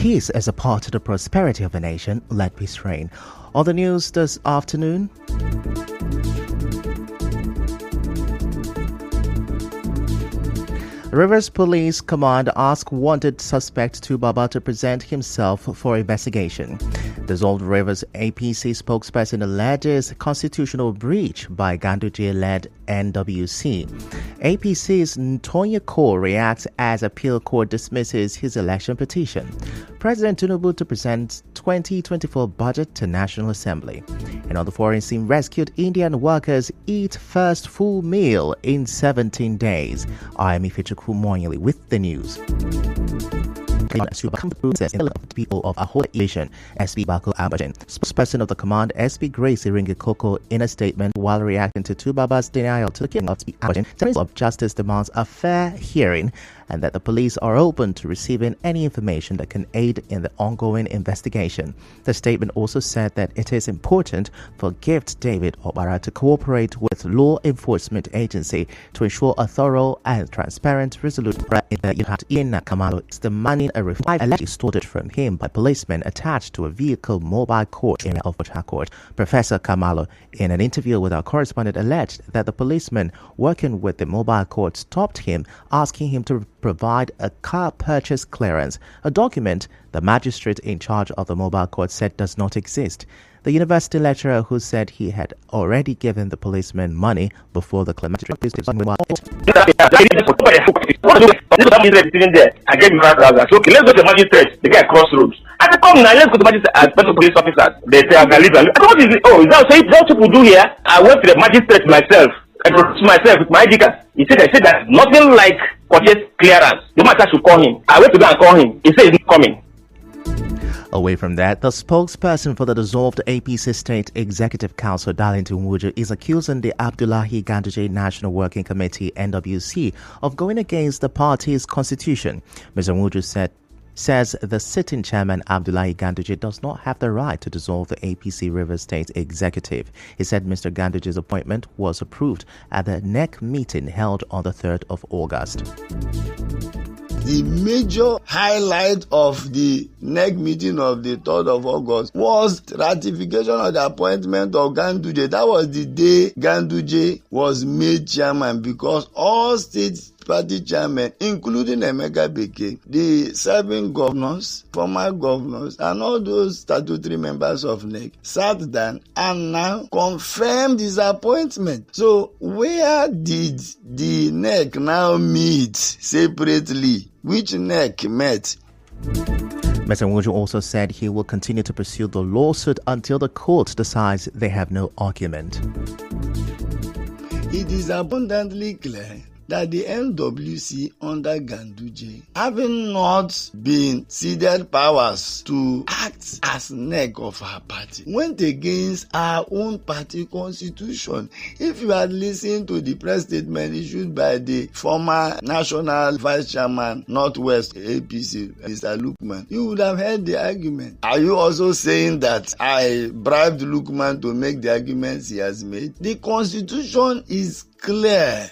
peace as a part of the prosperity of a nation, let peace reign. On the news this afternoon, Rivers Police Command asked wanted suspect Tubaba to present himself for investigation. Dissolved Rivers APC spokesperson alleges constitutional breach by Ganduje-led NWC. APC's Ntoye Cole reacts as appeal court dismisses his election petition. President Tinubu to present 2024 budget to National Assembly. And on the foreign scene, rescued Indian workers eat first full meal in 17 days. I am Ifichukwu Moyeli with the news. People of Ahoda Nation, SB Bako Abajin. Spokesperson of the command, SB Grace Iringikoko, in a statement while reacting to Tubaba's denial to the killing of SB Abajin, Minister of Justice demands a fair hearing and that the police are open to receiving any information that can aid in the ongoing investigation. The statement also said that it is important for Gift David Obara to cooperate with law enforcement agency to ensure a thorough and transparent resolution. Ian Kamalo is demanding a reply allegedly extorted from him by policemen attached to a vehicle mobile court area of Port Harcourt. Professor Kamalo, in an interview with our correspondent, alleged that the policeman working with the mobile court stopped him, asking him to provide a car purchase clearance, a document the magistrate in charge of the mobile court said does not exist. The university lecturer who said he had already given the policeman money before the magistrate I gave him $5,000. Okay, let's go to the magistrate. They get crossroads. I said, come now, let's go to the magistrate as better police officers. They say, I'm going to leave. What is it? Oh, is that what people do here? I went to the magistrate myself. I introduced myself with my ID card. He said, that nothing like purchase clearance. The matter should call him. I went to go and call him. He said he's not coming. Away from that, the spokesperson for the dissolved APC State Executive Council, Darlington Wuju, is accusing the Abdullahi Ganduje National Working Committee, NWC, of going against the party's constitution. Mr. Wuju says the sitting chairman, Abdullahi Ganduje, does not have the right to dissolve the APC Rivers State Executive. He said Mr. Ganduje's appointment was approved at the NEC meeting held on the 3rd of August. The major highlight of the NEC meeting of the 3rd of August was ratification of the appointment of Ganduje. That was the day Ganduje was made chairman, because all state party chairmen, including Emeka Beke, the serving governors, former governors, and all those statutory members of NEC sat down and now confirmed his appointment. So where did the NEC now meet separately? Which NEC met? Mr. Wuju also said he will continue to pursue the lawsuit until the court decides they have no argument. It is abundantly clear that the NWC under Ganduje, having not been ceded powers to act as NEC of our party, went against our own party constitution. If you had listened to the press statement issued by the former National Vice Chairman, Northwest APC, Mr. Lukman, you would have heard the argument. Are you also saying that I bribed Lukman to make the arguments he has made? The constitution is clear.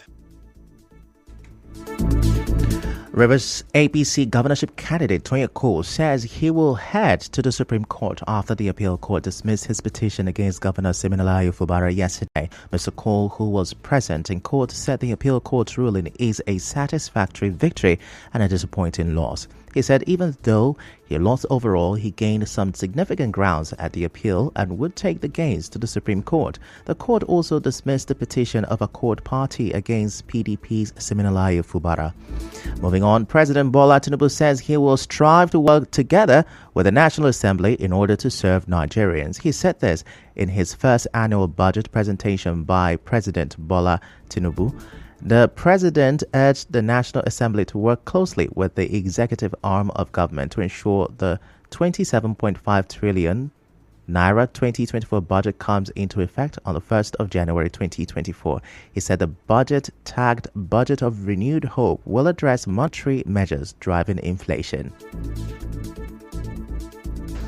Rivers APC governorship candidate Ntoye Cole says he will head to the Supreme Court after the appeal court dismissed his petition against Governor Siminalayi Fubara yesterday. Mr. Cole, who was present in court, said the appeal court's ruling is a satisfactory victory and a disappointing loss. He said even though he lost overall, he gained some significant grounds at the appeal and would take the gains to the Supreme Court. The court also dismissed the petition of a court party against PDP's Siminalayi Fubara. Moving on, President Bola Tinubu says he will strive to work together with the National Assembly in order to serve Nigerians. He said this in his first annual budget presentation by President Bola Tinubu. The president urged the National Assembly to work closely with the executive arm of government to ensure the 27.5 trillion Naira 2024 budget comes into effect on the 1st of January 2024. He said the budget, tagged Budget of Renewed Hope, will address monetary measures driving inflation.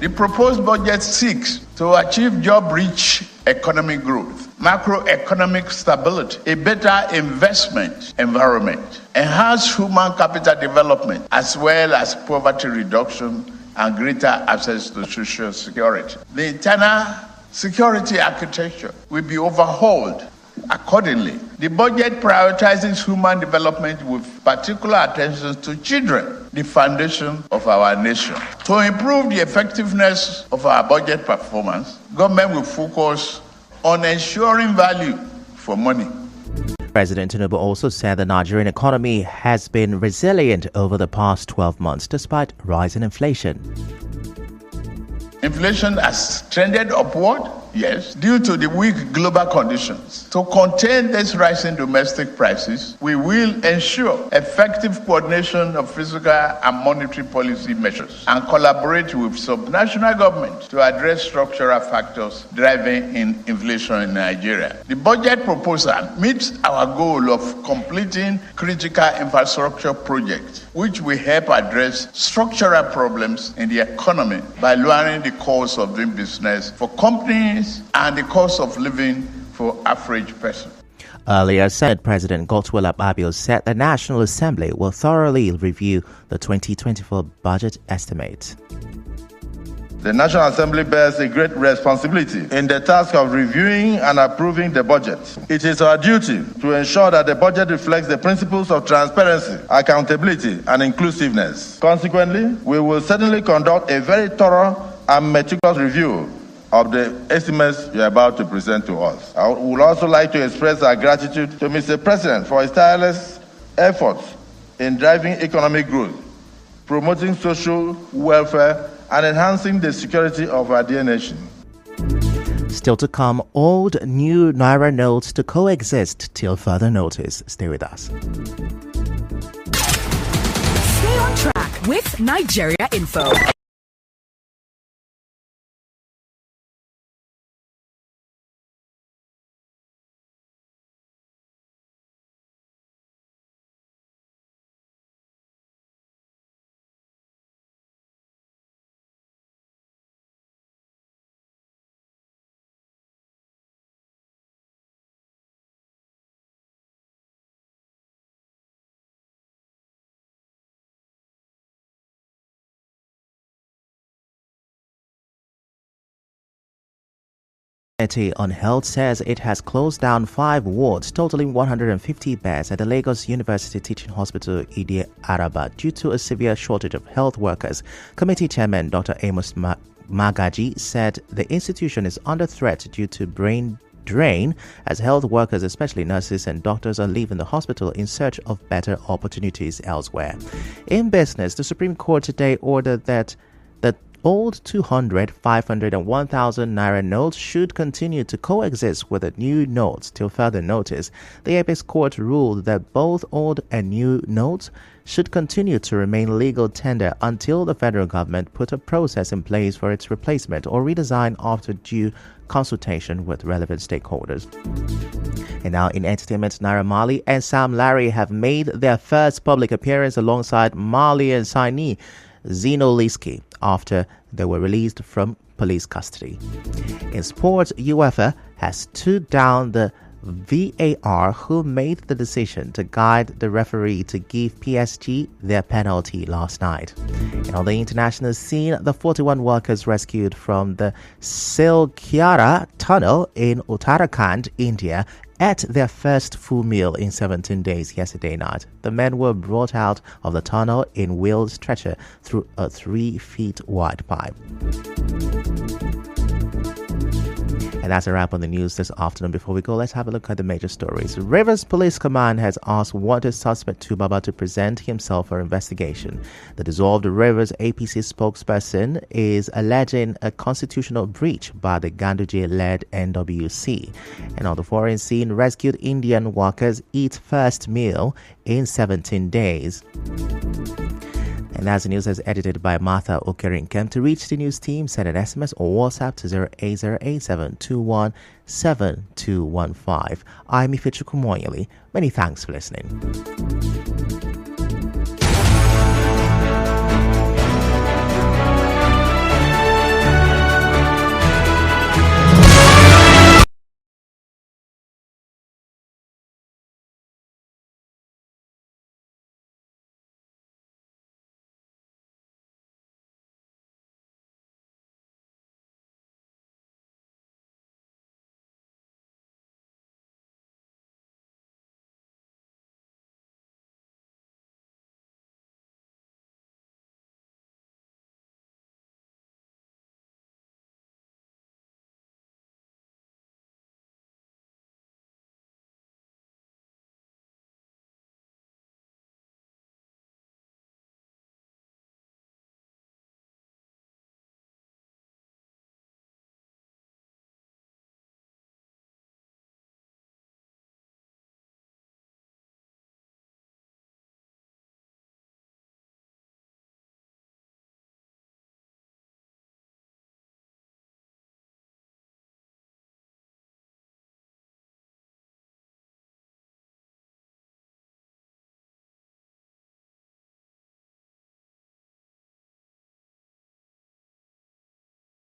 The proposed budget seeks to achieve job-rich economic growth, macroeconomic stability, a better investment environment, enhanced human capital development, as well as poverty reduction and greater access to social security. The internal security architecture will be overhauled accordingly. The budget prioritizes human development with particular attention to children, the foundation of our nation. To improve the effectiveness of our budget performance, government will focus on ensuring value for money. President Tinubu also said the Nigerian economy has been resilient over the past 12 months despite rising inflation. Inflation has trended upward, yes, due to the weak global conditions. To contain this rising domestic prices, we will ensure effective coordination of fiscal and monetary policy measures and collaborate with subnational governments to address structural factors driving in inflation in Nigeria. The budget proposal meets our goal of completing critical infrastructure projects, which will help address structural problems in the economy by lowering the cost of doing business for companies and the cost of living for average person. Earlier, Senate President Godswill Akpabio said the National Assembly will thoroughly review the 2024 budget estimate. The National Assembly bears a great responsibility in the task of reviewing and approving the budget. It is our duty to ensure that the budget reflects the principles of transparency, accountability, and inclusiveness. Consequently, we will certainly conduct a very thorough and meticulous review of the estimates you are about to present to us. I would also like to express our gratitude to Mr. President for his tireless efforts in driving economic growth, promoting social welfare, and enhancing the security of our dear nation. Still to come, old, new Naira notes to coexist till further notice. Stay with us. Stay on track with Nigeria Info. On Health says it has closed down 5 wards totaling 150 beds at the Lagos University Teaching Hospital Ide Araba due to a severe shortage of health workers. Committee Chairman Dr. Amos Magaji said the institution is under threat due to brain drain as health workers, especially nurses and doctors, are leaving the hospital in search of better opportunities elsewhere. In business, the Supreme Court today ordered that the old 200, 500 and 1,000 Naira notes should continue to coexist with the new notes till further notice. The Apex Court ruled that both old and new notes should continue to remain legal tender until the federal government put a process in place for its replacement or redesign after due consultation with relevant stakeholders. And now in entertainment, Naira Marley and Sam Larry have made their first public appearance alongside Malian signee Zeno Liski after they were released from police custody. In sports, UEFA has stood down the VAR who made the decision to guide the referee to give PSG their penalty last night. And on the international scene, the 41 workers rescued from the Silkyara tunnel in Uttarakhand, India, ate their first full meal in 17 days yesterday night. The men were brought out of the tunnel in wheeled stretcher through a 3 feet wide pipe. And that's a wrap on the news this afternoon. Before we go, let's have a look at the major stories. Rivers Police Command has asked wanted suspect Tubaba to present himself for investigation. The dissolved Rivers APC spokesperson is alleging a constitutional breach by the Ganduje-led NWC. And on the foreign scene, rescued Indian workers eat first meal in 17 days. And that's the news as edited by Martha Okerinkem. To reach the news team, send an SMS or WhatsApp to 08087217215. I'm Ifichukumoyeli. Many thanks for listening.